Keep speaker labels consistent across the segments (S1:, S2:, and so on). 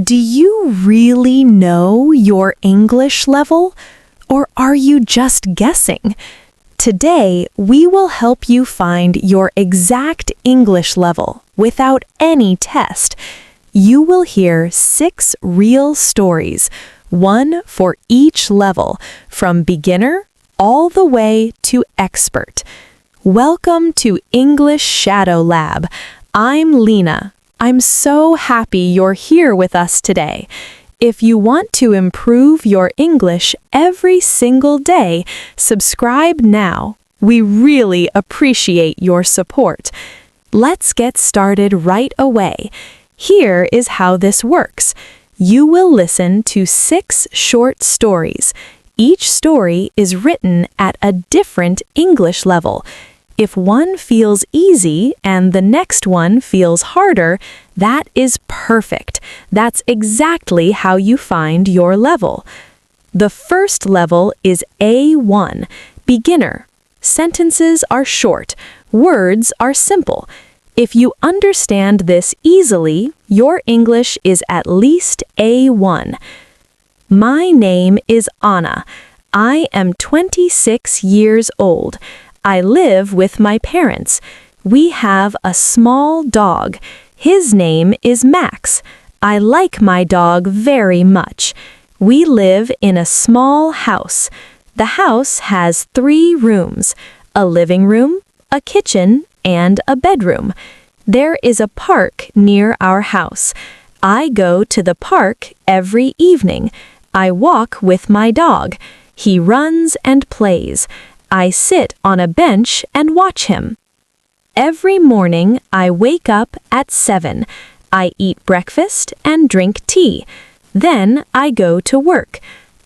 S1: Do you really know your English level? Or are you just guessing? Today, we will help you find your exact English level without any test. You will hear 6 real stories, one for each level, from beginner all the way to expert. Welcome to English Shadow Lab. I'm Lena. I'm so happy you're here with us today. If you want to improve your English every single day, subscribe now. We really appreciate your support. Let's get started right away. Here is how this works. You will listen to 6 short stories. Each story is written at a different English level. If one feels easy and the next one feels harder, that is perfect. That's exactly how you find your level. The first level is A1, beginner. Sentences are short, words are simple. If you understand this easily, your English is at least A1. My name is Anna. I am 26 years old. I live with my parents. We have a small dog. His name is Max. I like my dog very much. We live in a small house. The house has 3 rooms, a living room, a kitchen, and a bedroom. There is a park near our house. I go to the park every evening. I walk with my dog. He runs and plays. I sit on a bench and watch him. Every morning, I wake up at 7. I eat breakfast and drink tea. Then I go to work.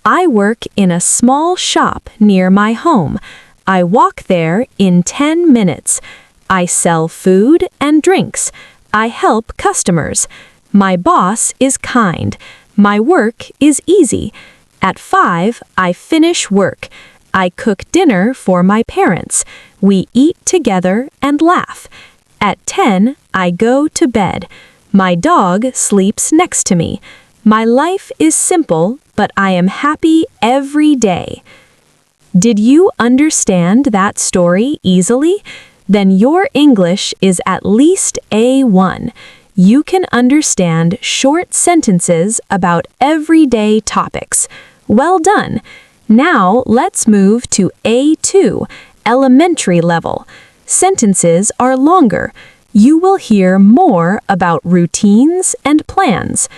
S1: I work in a small shop near my home. I walk there in 10 minutes. I sell food and drinks. I help customers. My boss is kind. My work is easy. At 5, I finish work. I cook dinner for my parents. We eat together and laugh. At 10, I go to bed. My dog sleeps next to me. My life is simple, but I am happy every day. Did you understand that story easily? Then your English is at least A1. You can understand short sentences about everyday topics. Well done! Now let's move to A2, elementary level. Sentences are longer. You will hear more about routines and plans.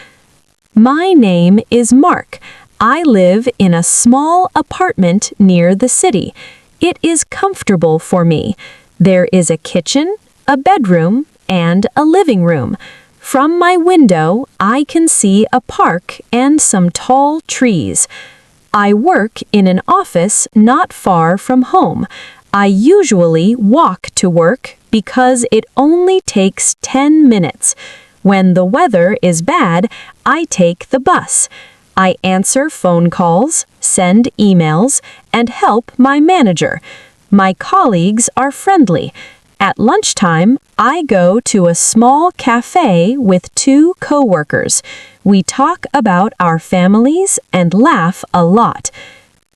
S1: My name is Mark. I live in a small apartment near the city. It is comfortable for me. There is a kitchen, a bedroom, and a living room. From my window, I can see a park and some tall trees. I work in an office not far from home. I usually walk to work because it only takes 10 minutes. When the weather is bad, I take the bus. I answer phone calls, send emails, and help my manager. My colleagues are friendly. At lunchtime, I go to a small cafe with 2 coworkers. We talk about our families and laugh a lot.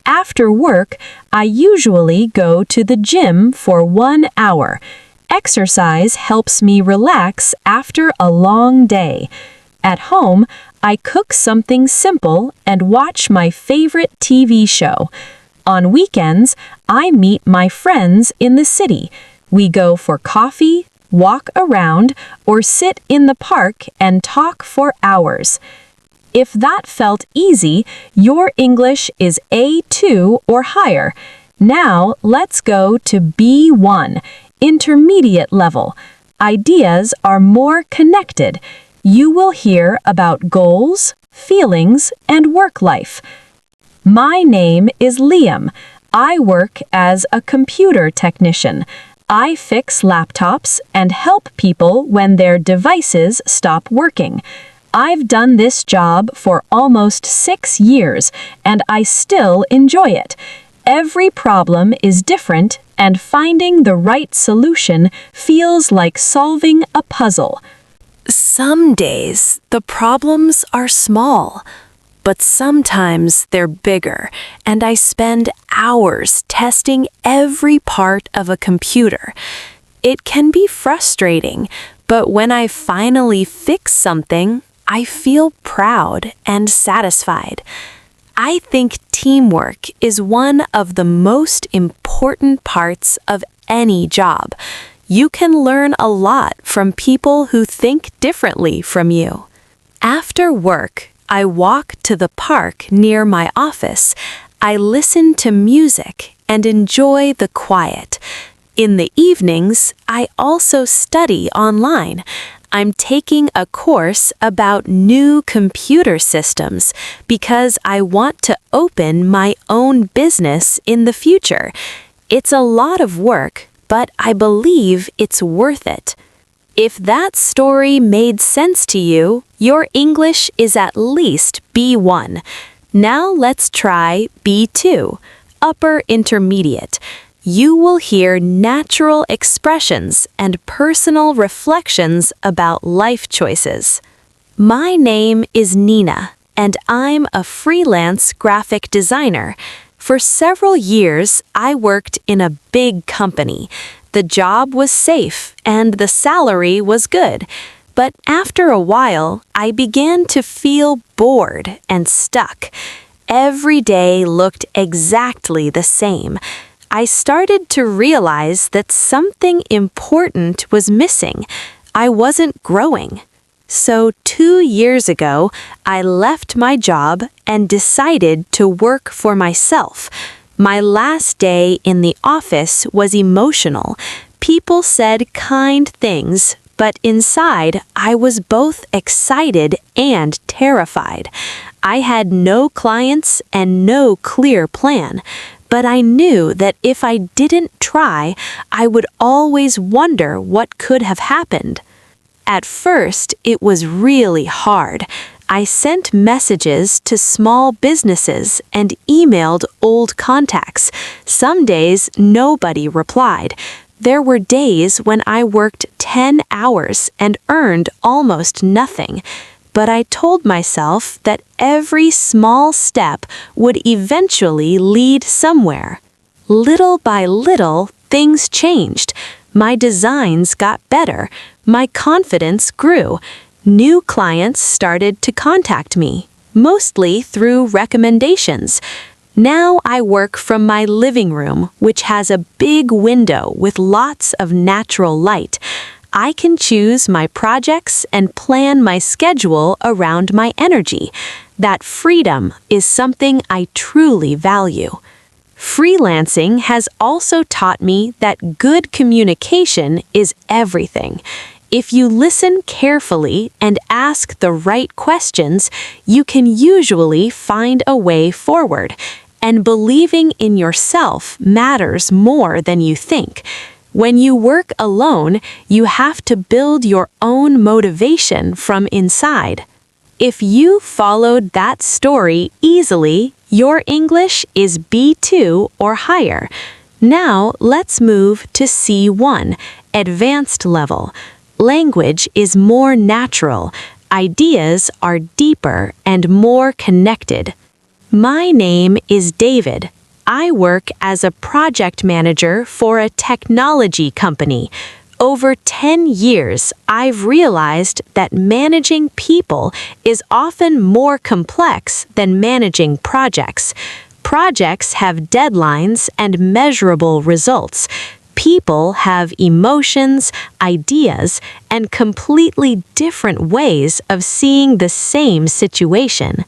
S1: After work, I usually go to the gym for 1 hour. Exercise helps me relax after a long day. At home, I cook something simple and watch my favorite TV show. On weekends, I meet my friends in the city. We go for coffee, walk around, or sit in the park and talk for hours. If that felt easy, your English is A2 or higher. Now let's go to B1, intermediate level. Ideas are more connected. You will hear about goals, feelings, and work life. My name is Liam. I work as a computer technician. I fix laptops and help people when their devices stop working. I've done this job for almost 6 years, and I still enjoy it. Every problem is different, and finding the right solution feels like solving a puzzle. Some days the problems are small, but sometimes they're bigger, and I spend hours testing every part of a computer. It can be frustrating, but when I finally fix something, I feel proud and satisfied. I think teamwork is one of the most important parts of any job. You can learn a lot from people who think differently from you. After work, I walk to the park near my office. I listen to music and enjoy the quiet. In the evenings, I also study online. I'm taking a course about new computer systems because I want to open my own business in the future. It's a lot of work, but I believe it's worth it. If that story made sense to you, your English is at least B1. Now let's try B2, upper intermediate. You will hear natural expressions and personal reflections about life choices. My name is Nina, and I'm a freelance graphic designer. For several years, I worked in a big company. The job was safe and the salary was good. But after a while, I began to feel bored and stuck. Every day looked exactly the same. I started to realize that something important was missing. I wasn't growing. So 2 years ago, I left my job and decided to work for myself. My last day in the office was emotional. People said kind things, but inside I was both excited and terrified. I had no clients and no clear plan, but I knew that if I didn't try, I would always wonder what could have happened. At first, it was really hard. I sent messages to small businesses and emailed old contacts. Some days, nobody replied. There were days when I worked 10 hours and earned almost nothing. But I told myself that every small step would eventually lead somewhere. Little by little, things changed. My designs got better. My confidence grew. New clients started to contact me, mostly through recommendations. Now I work from my living room, which has a big window with lots of natural light. I can choose my projects and plan my schedule around my energy. That freedom is something I truly value. Freelancing has also taught me that good communication is everything. If you listen carefully and ask the right questions, you can usually find a way forward. And believing in yourself matters more than you think. When you work alone, you have to build your own motivation from inside. If you followed that story easily, your English is B2 or higher. Now let's move to C1, advanced level. Language is more natural. Ideas are deeper and more connected. My name is David. I work as a project manager for a technology company. Over 10 years, I've realized that managing people is often more complex than managing projects. Projects have deadlines and measurable results. People have emotions, ideas, and completely different ways of seeing the same situation.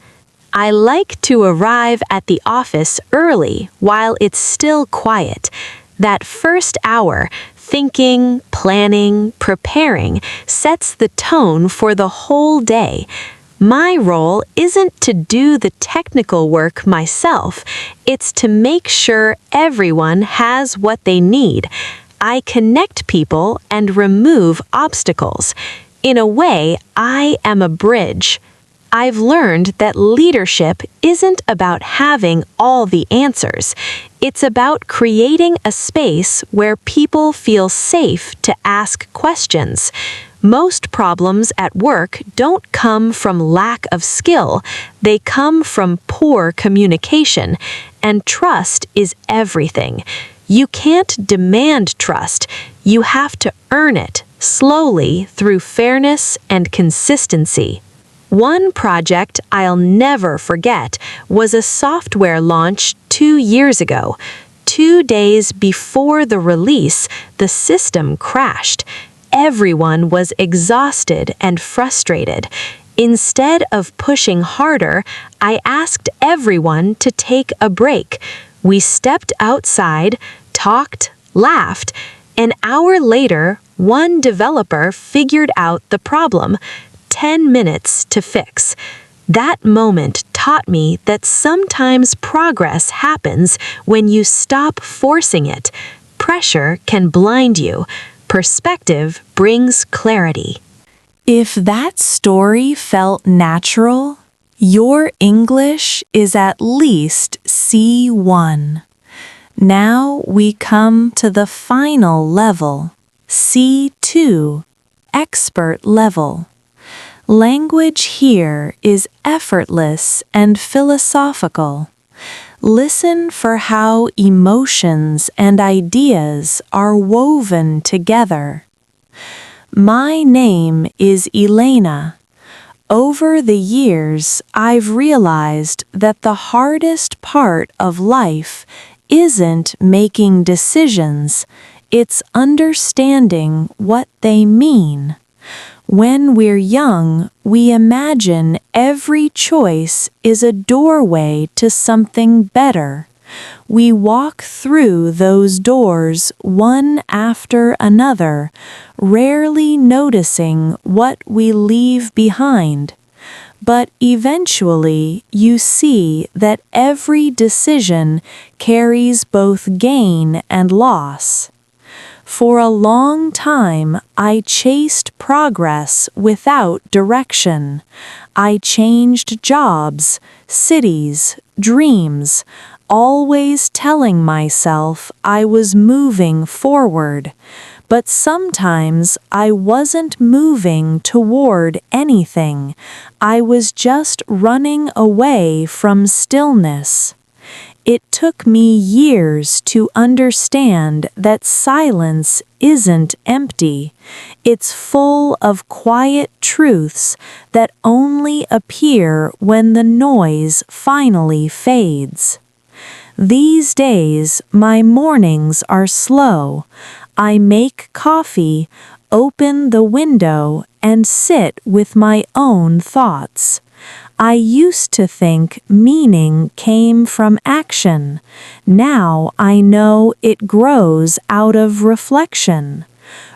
S1: I like to arrive at the office early while it's still quiet. That first hour, thinking, planning, preparing, sets the tone for the whole day. My role isn't to do the technical work myself, it's to make sure everyone has what they need. I connect people and remove obstacles. In a way, I am a bridge. I've learned that leadership isn't about having all the answers. It's about creating a space where people feel safe to ask questions. Most problems at work don't come from lack of skill, they come from poor communication, and trust is everything. You can't demand trust, you have to earn it, slowly through fairness and consistency. One project I'll never forget was a software launch 2 years ago. 2 days before the release, the system crashed. Everyone was exhausted and frustrated. Instead of pushing harder, I asked everyone to take a break. We stepped outside, talked, laughed. An hour later, one developer figured out the problem. 10 minutes to fix. That moment taught me that sometimes progress happens when you stop forcing it. Pressure can blind you. Perspective brings clarity. If that story felt natural, your English is at least C1. Now we come to the final level, C2, expert level. Language here is effortless and philosophical. Listen for how emotions and ideas are woven together. My name is Elena. Over the years, I've realized that the hardest part of life isn't making decisions, it's understanding what they mean. When we're young, we imagine every choice is a doorway to something better. We walk through those doors one after another, rarely noticing what we leave behind. But eventually, you see that every decision carries both gain and loss. For a long time, I chased progress without direction. I changed jobs, cities, dreams, always telling myself I was moving forward. But sometimes I wasn't moving toward anything. I was just running away from stillness. It took me years to understand that silence isn't empty. It's full of quiet truths that only appear when the noise finally fades. These days, my mornings are slow. I make coffee, open the window, and sit with my own thoughts. I used to think meaning came from action. Now I know it grows out of reflection.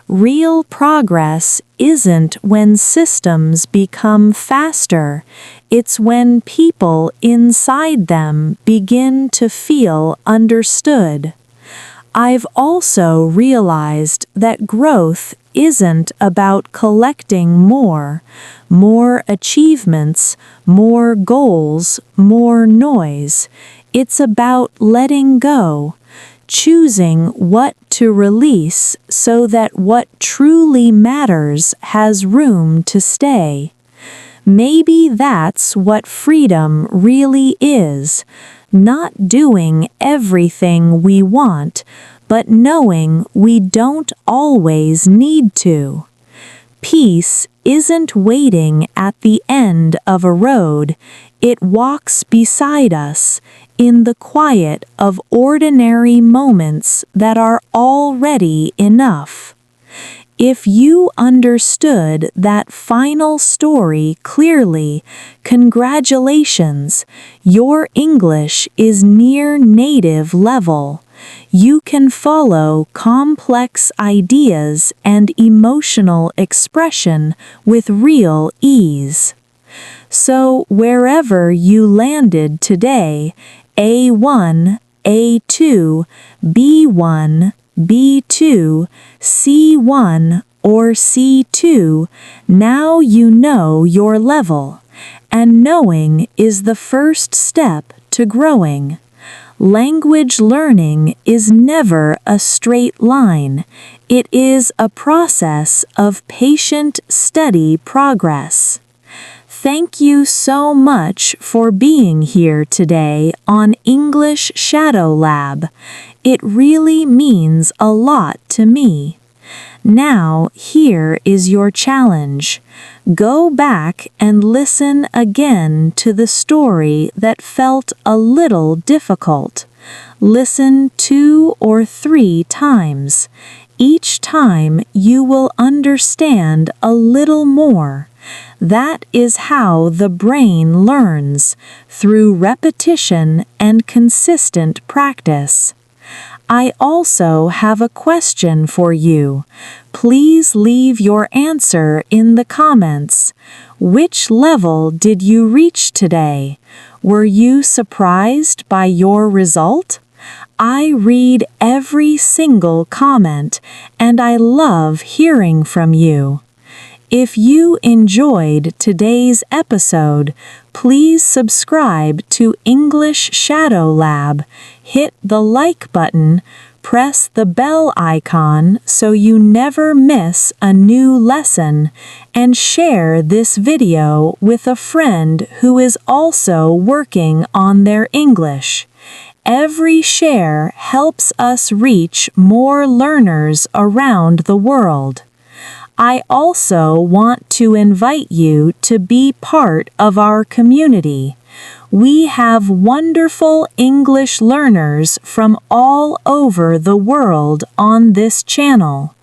S1: Real progress isn't when systems become faster. It's when people inside them begin to feel understood. I've also realized that growth isn't about collecting more achievements, more goals, more noise. It's about letting go, choosing what to release so that what truly matters has room to stay. Maybe that's what freedom really is, not doing everything we want, but knowing we don't always need to. Peace isn't waiting at the end of a road, it walks beside us in the quiet of ordinary moments that are already enough. If you understood that final story clearly, congratulations, your English is near native level. You can follow complex ideas and emotional expression with real ease. So wherever you landed today, A1, A2, B1, B2, C1, or C2, now you know your level, and knowing is the first step to growing.
S2: Language learning is never a straight line. It is a process of patient, steady progress. Thank you so much for being here today on English Shadow Lab. It really means a lot to me. Now, here is your challenge. Go back and listen again to the story that felt a little difficult. Listen 2 or 3 times. Each time you will understand a little more. That is how the brain learns, through repetition and consistent practice. I also have a question for you. Please leave your answer in the comments. Which level did you reach today? Were you surprised by your result? I read every single comment, and I love hearing from you. If you enjoyed today's episode, please subscribe to English Shadow Lab, hit the like button, press the bell icon so you never miss a new lesson, and share this video with a friend who is also working on their English. Every share helps us reach more learners around the world. I also want to invite you to be part of our community. We have wonderful English learners from all over the world on this channel.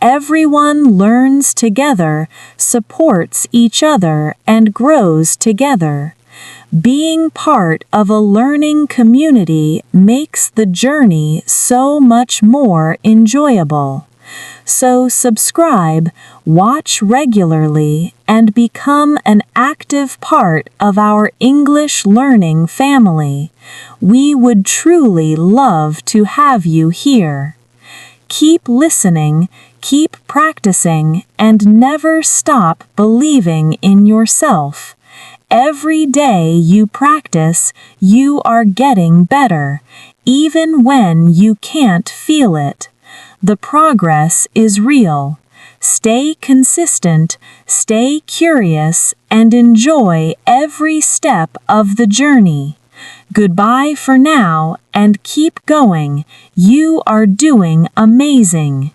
S2: Everyone learns together, supports each other, and grows together. Being part of a learning community makes the journey so much more enjoyable. So subscribe, watch regularly, and become an active part of our English learning family. We would truly love to have you here. Keep listening, keep practicing, and never stop believing in yourself. Every day you practice, you are getting better, even when you can't feel it. The progress is real. Stay consistent, stay curious, and enjoy every step of the journey. Goodbye for now, and keep going. You are doing amazing.